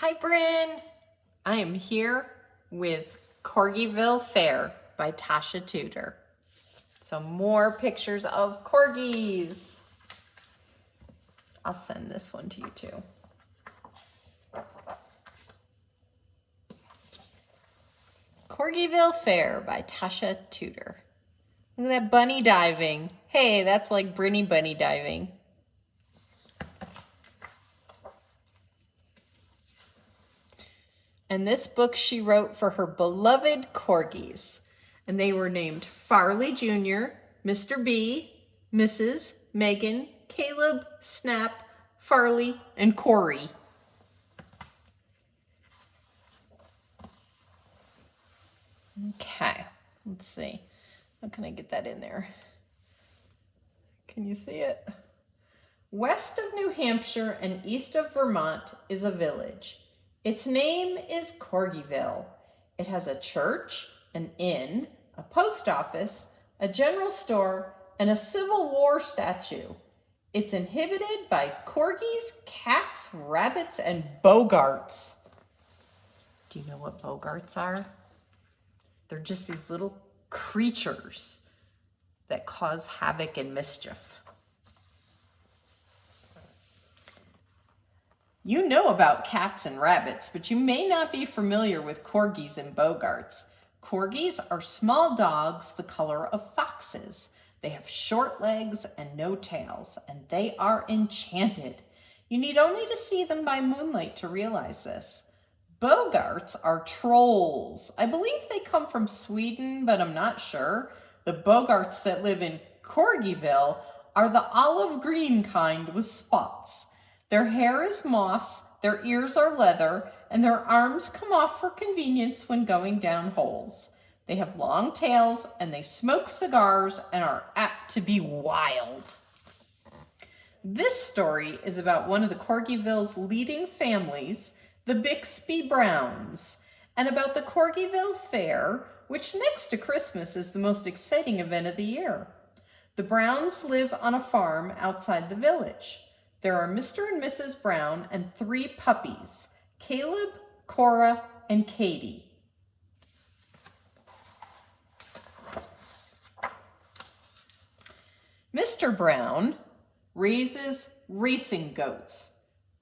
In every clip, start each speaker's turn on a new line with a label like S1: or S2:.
S1: Hi, Bryn. I am here with Corgiville Fair by Tasha Tudor. So more pictures of corgis. I'll send this one to you too. Corgiville Fair by Tasha Tudor. Look at that bunny diving. Hey, that's like Brinny bunny diving. And this book she wrote for her beloved corgis. And they were named Farley Jr., Mr. B, Mrs., Megan, Caleb, Snap, Farley, and Corey. Okay, let's see. How can I get that in there? Can you see it? West of New Hampshire and east of Vermont is a village. Its name is Corgiville. It has a church, an inn, a post office, a general store, and a Civil War statue. It's inhabited by corgis, cats, rabbits, and bogarts. Do you know what bogarts are? They're just these little creatures that cause havoc and mischief. You know about cats and rabbits, but you may not be familiar with corgis and bogarts. Corgis are small dogs the color of foxes. They have short legs and no tails, and they are enchanted. You need only to see them by moonlight to realize this. Bogarts are trolls. I believe they come from Sweden, but I'm not sure. The bogarts that live in Corgiville are the olive green kind with spots. Their hair is moss, their ears are leather, and their arms come off for convenience when going down holes. They have long tails, and they smoke cigars and are apt to be wild. This story is about one of the Corgiville's leading families, the Bixby Browns, and about the Corgiville Fair, which next to Christmas is the most exciting event of the year. The Browns live on a farm outside the village. There are Mr. and Mrs. Brown and 3 puppies, Caleb, Cora, and Katie. Mr. Brown raises racing goats.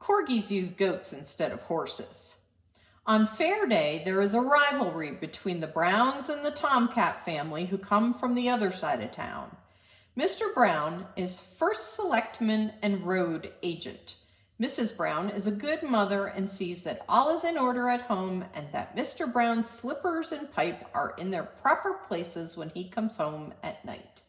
S1: Corgis use goats instead of horses. On Fair Day, there is a rivalry between the Browns and the Tomcat family who come from the other side of town. Mr. Brown is first selectman and road agent. Mrs. Brown is a good mother and sees that all is in order at home and that Mr. Brown's slippers and pipe are in their proper places when he comes home at night.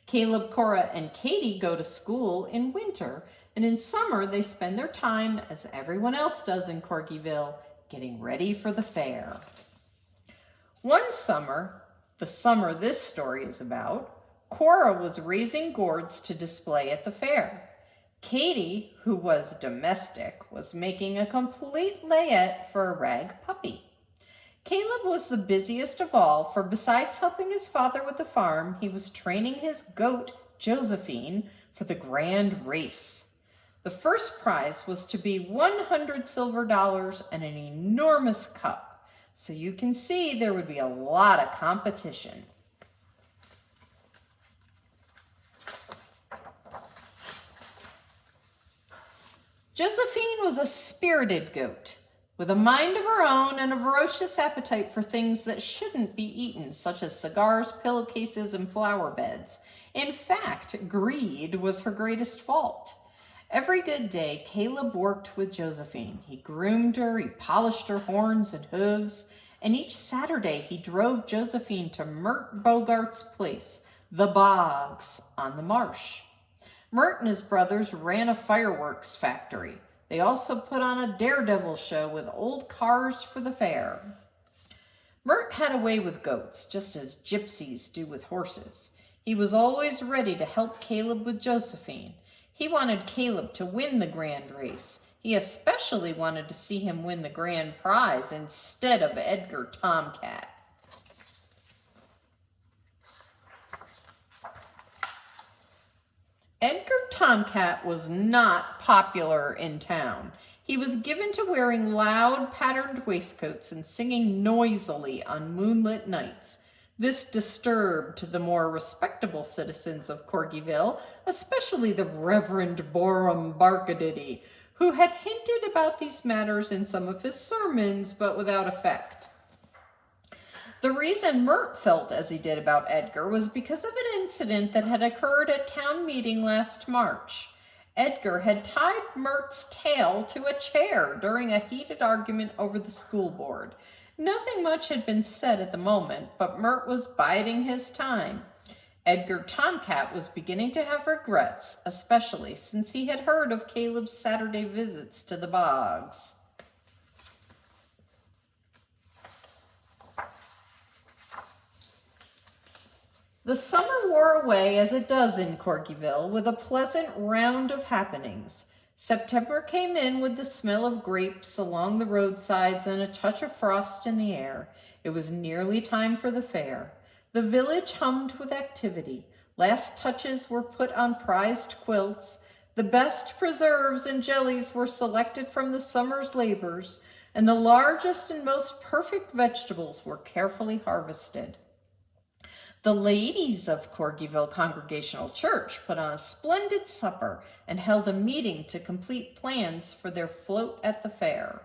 S1: Caleb, Cora, and Katie go to school in winter, and in summer they spend their time, as everyone else does in Corgiville, getting ready for the fair. One summer, the summer this story is about, Cora was raising gourds to display at the fair. Katie, who was domestic, was making a complete layette for a rag puppy. Caleb was the busiest of all, for besides helping his father with the farm, he was training his goat, Josephine, for the grand race. The first prize was to be 100 silver dollars and an enormous cup, so you can see there would be a lot of competition. Josephine was a spirited goat, with a mind of her own and a ferocious appetite for things that shouldn't be eaten, such as cigars, pillowcases, and flower beds. In fact, greed was her greatest fault. Every good day, Caleb worked with Josephine. He groomed her, he polished her horns and hooves, and each Saturday he drove Josephine to Mert Bogart's place, the Bogs, on the marsh. Mert and his brothers ran a fireworks factory. They also put on a daredevil show with old cars for the fair. Mert had a way with goats, just as gypsies do with horses. He was always ready to help Caleb with Josephine. He wanted Caleb to win the grand race. He especially wanted to see him win the grand prize instead of Edgar Tomcat. Edgar Tomcat was not popular in town. He was given to wearing loud, patterned waistcoats and singing noisily on moonlit nights. This disturbed the more respectable citizens of Corgiville, especially the Reverend Borum Barkadiddy, who had hinted about these matters in some of his sermons, but without effect. The reason Mert felt as he did about Edgar was because of an incident that had occurred at town meeting last March. Edgar had tied Mert's tail to a chair during a heated argument over the school board. Nothing much had been said at the moment, but Mert was biding his time. Edgar Tomcat was beginning to have regrets, especially since he had heard of Caleb's Saturday visits to the bogs. The summer wore away as it does in Corgiville, with a pleasant round of happenings. September came in with the smell of grapes along the roadsides and a touch of frost in the air. It was nearly time for the fair. The village hummed with activity. Last touches were put on prized quilts. The best preserves and jellies were selected from the summer's labors, and the largest and most perfect vegetables were carefully harvested. The ladies of Corgiville Congregational Church put on a splendid supper and held a meeting to complete plans for their float at the fair.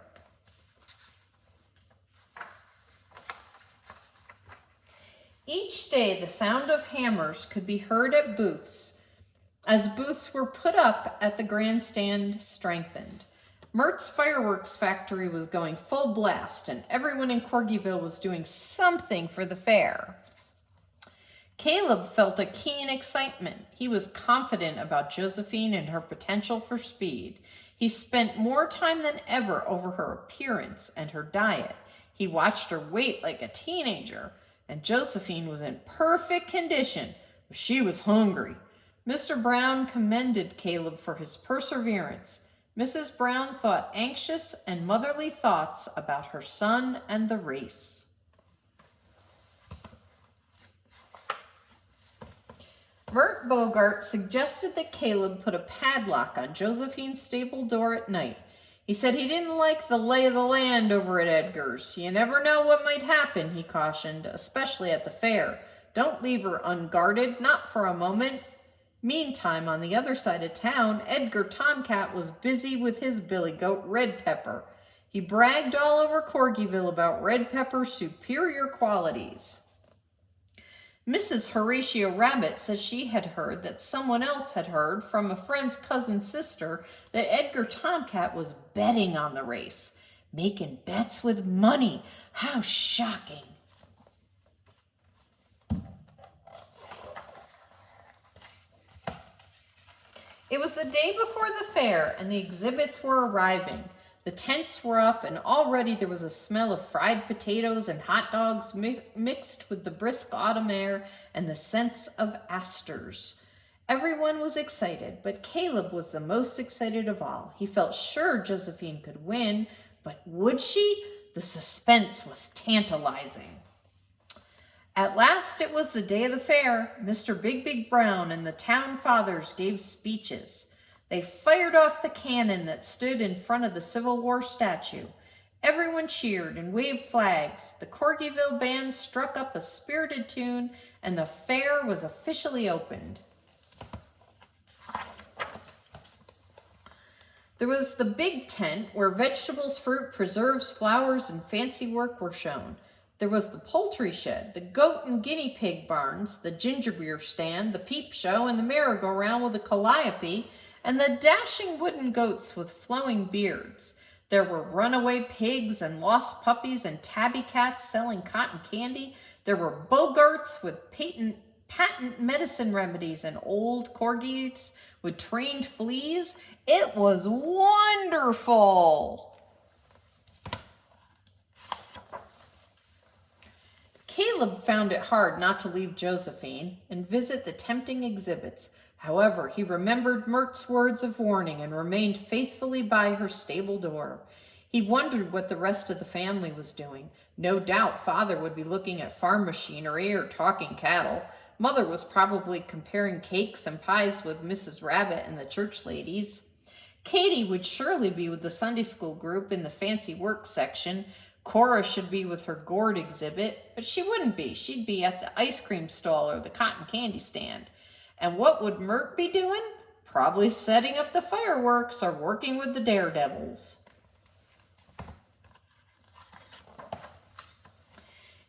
S1: Each day the sound of hammers could be heard at booths, as booths were put up at the grandstand strengthened. Mert's fireworks factory was going full blast, and everyone in Corgiville was doing something for the fair. Caleb felt a keen excitement. He was confident about Josephine and her potential for speed. He spent more time than ever over her appearance and her diet. He watched her weight like a teenager, and Josephine was in perfect condition, but she was hungry. Mr. Brown commended Caleb for his perseverance. Mrs. Brown thought anxious and motherly thoughts about her son and the race. Mert Bogart suggested that Caleb put a padlock on Josephine's stable door at night. He said he didn't like the lay of the land over at Edgar's. You never know what might happen, he cautioned, especially at the fair. Don't leave her unguarded, not for a moment. Meantime, on the other side of town, Edgar Tomcat was busy with his billy goat, Red Pepper. He bragged all over Corgiville about Red Pepper's superior qualities. Mrs. Horatio Rabbit says she had heard that someone else had heard from a friend's cousin's sister that Edgar Tomcat was betting on the race. Making bets with money. How shocking. It was the day before the fair, and the exhibits were arriving. The tents were up, and already there was a smell of fried potatoes and hot dogs mixed with the brisk autumn air and the scents of asters. Everyone was excited, but Caleb was the most excited of all. He felt sure Josephine could win, but would she? The suspense was tantalizing. At last it was the day of the fair. Mr. Big Brown and the town fathers gave speeches. They fired off the cannon that stood in front of the Civil War statue. Everyone cheered and waved flags. The Corgiville band struck up a spirited tune, and the fair was officially opened. There was the big tent where vegetables, fruit, preserves, flowers, and fancy work were shown. There was the poultry shed, the goat and guinea pig barns, the ginger beer stand, the peep show, and the merry-go-round with the calliope, and the dashing wooden goats with flowing beards. There were runaway pigs and lost puppies and tabby cats selling cotton candy. There were Bogarts with patent medicine remedies and old corgis with trained fleas. It was wonderful. Caleb found it hard not to leave Josephine and visit the tempting exhibits. However, he remembered Mert's words of warning and remained faithfully by her stable door. He wondered what the rest of the family was doing. No doubt Father would be looking at farm machinery or talking cattle. Mother was probably comparing cakes and pies with Mrs. Rabbit and the church ladies. Katie would surely be with the Sunday school group in the fancy work section. Cora should be with her gourd exhibit, but she wouldn't be. She'd be at the ice cream stall or the cotton candy stand. And what would Mert be doing? Probably setting up the fireworks or working with the daredevils.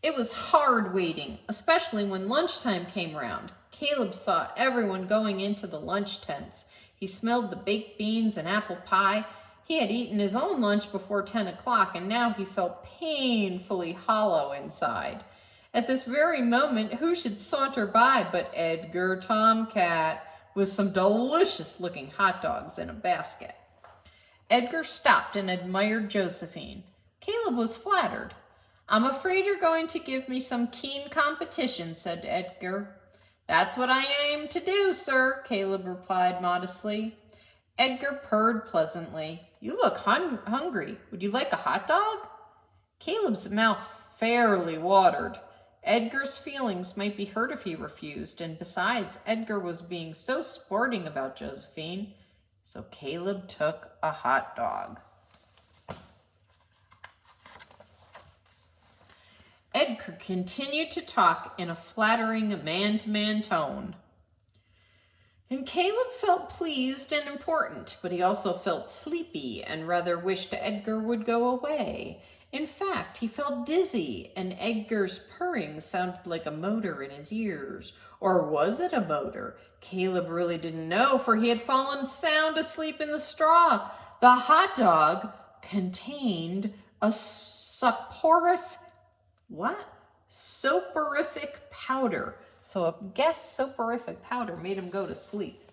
S1: It was hard waiting, especially when lunchtime came round. Caleb saw everyone going into the lunch tents. He smelled the baked beans and apple pie. He had eaten his own lunch before 10 o'clock, and now he felt painfully hollow inside. At this very moment, who should saunter by but Edgar Tomcat with some delicious-looking hot dogs in a basket. Edgar stopped and admired Josephine. Caleb was flattered. "I'm afraid you're going to give me some keen competition," said Edgar. "That's what I aim to do, sir," Caleb replied modestly. Edgar purred pleasantly. "You look hungry. Would you like a hot dog?" Caleb's mouth fairly watered. Edgar's feelings might be hurt if he refused, and besides, Edgar was being so sporting about Josephine. So Caleb took a hot dog. Edgar continued to talk in a flattering man-to-man tone. And Caleb felt pleased and important, but he also felt sleepy and rather wished Edgar would go away. In fact, he felt dizzy, and Edgar's purring sounded like a motor in his ears. Or was it a motor? Caleb really didn't know, for he had fallen sound asleep in the straw. The hot dog contained a soporific powder. So a guess soporific powder made him go to sleep.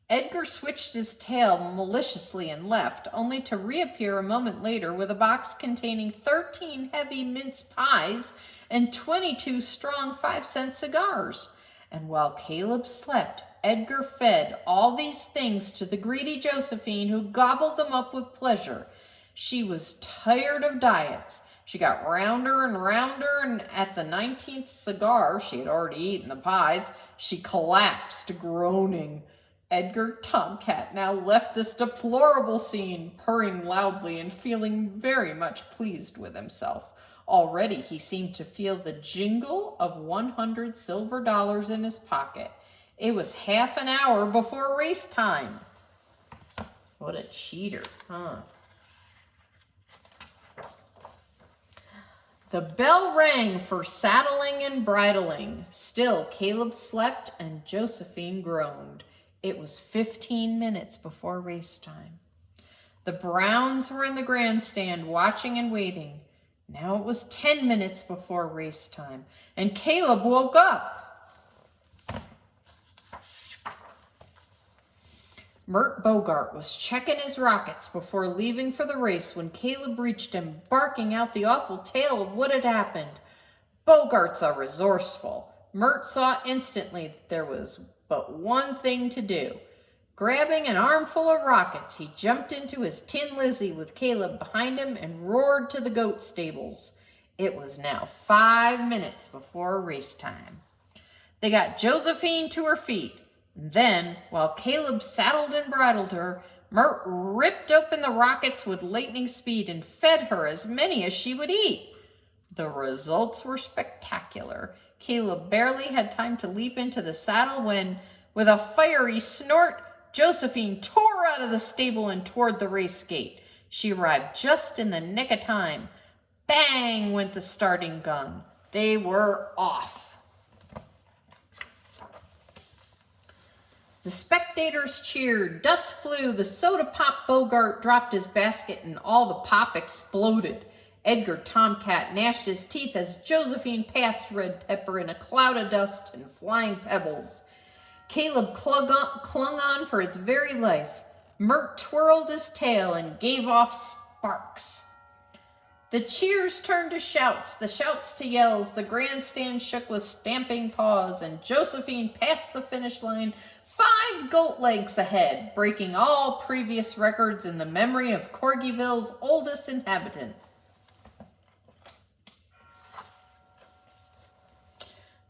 S1: Edgar switched his tail maliciously and left, only to reappear a moment later with a box containing 13 heavy mince pies and 22 strong 5-cent cigars. And while Caleb slept, Edgar fed all these things to the greedy Josephine, who gobbled them up with pleasure. She was tired of diets. She got rounder and rounder, and at the 19th cigar, she had already eaten the pies, she collapsed, groaning. Edgar Tomcat now left this deplorable scene, purring loudly and feeling very much pleased with himself. Already he seemed to feel the jingle of 100 silver dollars in his pocket. It was half an hour before race time. What a cheater, huh? The bell rang for saddling and bridling. Still, Caleb slept and Josephine groaned. It was 15 minutes before race time. The Browns were in the grandstand watching and waiting. Now it was 10 minutes before race time, and Caleb woke up. Mert Bogart was checking his rockets before leaving for the race when Caleb reached him, barking out the awful tale of what had happened. Bogarts are resourceful. Mert saw instantly that there was but one thing to do. Grabbing an armful of rockets, he jumped into his Tin Lizzie with Caleb behind him and roared to the goat stables. It was now 5 minutes before race time. They got Josephine to her feet. Then, while Caleb saddled and bridled her, Mert ripped open the rockets with lightning speed and fed her as many as she would eat. The results were spectacular. Caleb barely had time to leap into the saddle when, with a fiery snort, Josephine tore out of the stable and toward the race gate. She arrived just in the nick of time. Bang went the starting gun. They were off. The spectators cheered, dust flew, the soda pop Bogart dropped his basket, and all the pop exploded. Edgar Tomcat gnashed his teeth as Josephine passed Red Pepper in a cloud of dust and flying pebbles. Caleb clung on for his very life. Mert twirled his tail and gave off sparks. The cheers turned to shouts, the shouts to yells. The grandstand shook with stamping paws, and Josephine passed the finish line 5 goat lengths ahead, breaking all previous records in the memory of Corgiville's oldest inhabitant.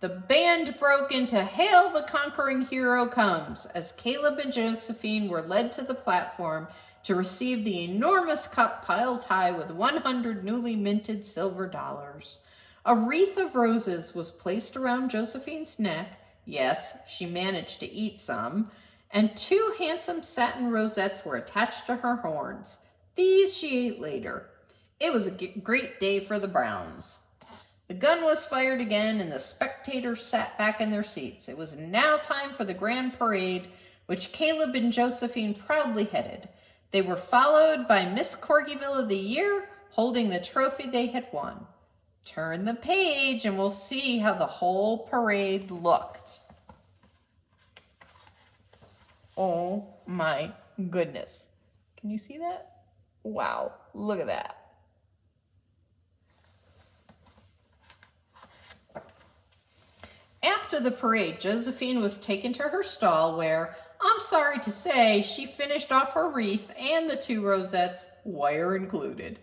S1: The band broke into Hail the Conquering Hero Comes as Caleb and Josephine were led to the platform to receive the enormous cup piled high with 100 newly minted silver dollars. A wreath of roses was placed around Josephine's neck. Yes, she managed to eat some. And 2 handsome satin rosettes were attached to her horns. These she ate later. It was a great day for the Browns. The gun was fired again, and the spectators sat back in their seats. It was now time for the grand parade, which Caleb and Josephine proudly headed. They were followed by Miss Corgiville of the Year, holding the trophy they had won. Turn the page, and we'll see how the whole parade looked. Oh my goodness. Can you see that? Wow, look at that. After the parade, Josephine was taken to her stall where, I'm sorry to say, she finished off her wreath and the 2 rosettes, wire included.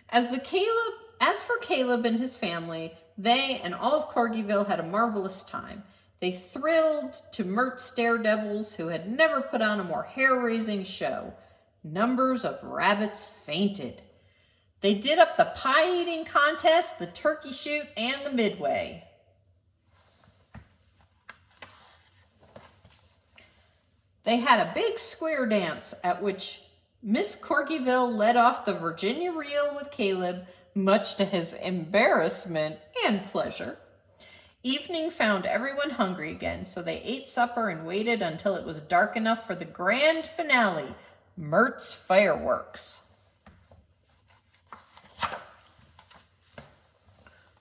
S1: As for Caleb and his family, they and all of Corgiville had a marvelous time. They thrilled to Mert's daredevils who had never put on a more hair-raising show. Numbers of rabbits fainted. They did up the pie-eating contest, the turkey shoot, and the midway. They had a big square dance at which Miss Corgiville led off the Virginia reel with Caleb, much to his embarrassment and pleasure. Evening found everyone hungry again, so they ate supper and waited until it was dark enough for the grand finale, Mert's fireworks.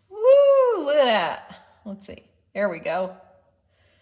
S1: Woo, look at that. Let's see. There we go.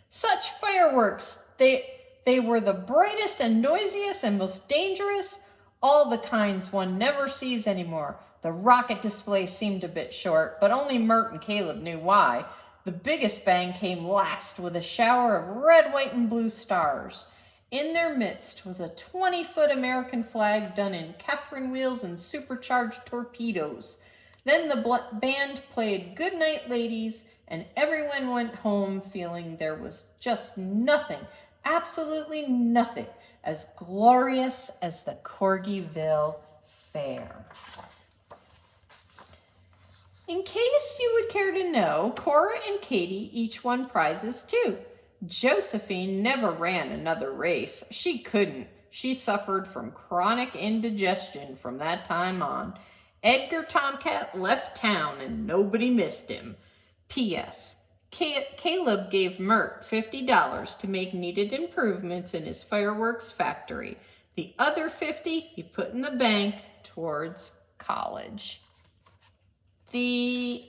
S1: Such fireworks. They were the brightest and noisiest and most dangerous, all the kinds one never sees anymore. The rocket display seemed a bit short, but only Mert and Caleb knew why. The biggest bang came last with a shower of red, white, and blue stars. In their midst was a 20-foot American flag done in Catherine wheels and supercharged torpedoes. Then the band played Good Night Ladies, and everyone went home feeling there was just nothing, absolutely nothing, as glorious as the Corgiville Fair. In case you would care to know, Cora and Katie each won prizes too. Josephine never ran another race. She couldn't. She suffered from chronic indigestion from that time on. Edgar Tomcat left town and nobody missed him. P.S. Caleb gave Mert $50 to make needed improvements in his fireworks factory. The other $50 he put in the bank towards college. The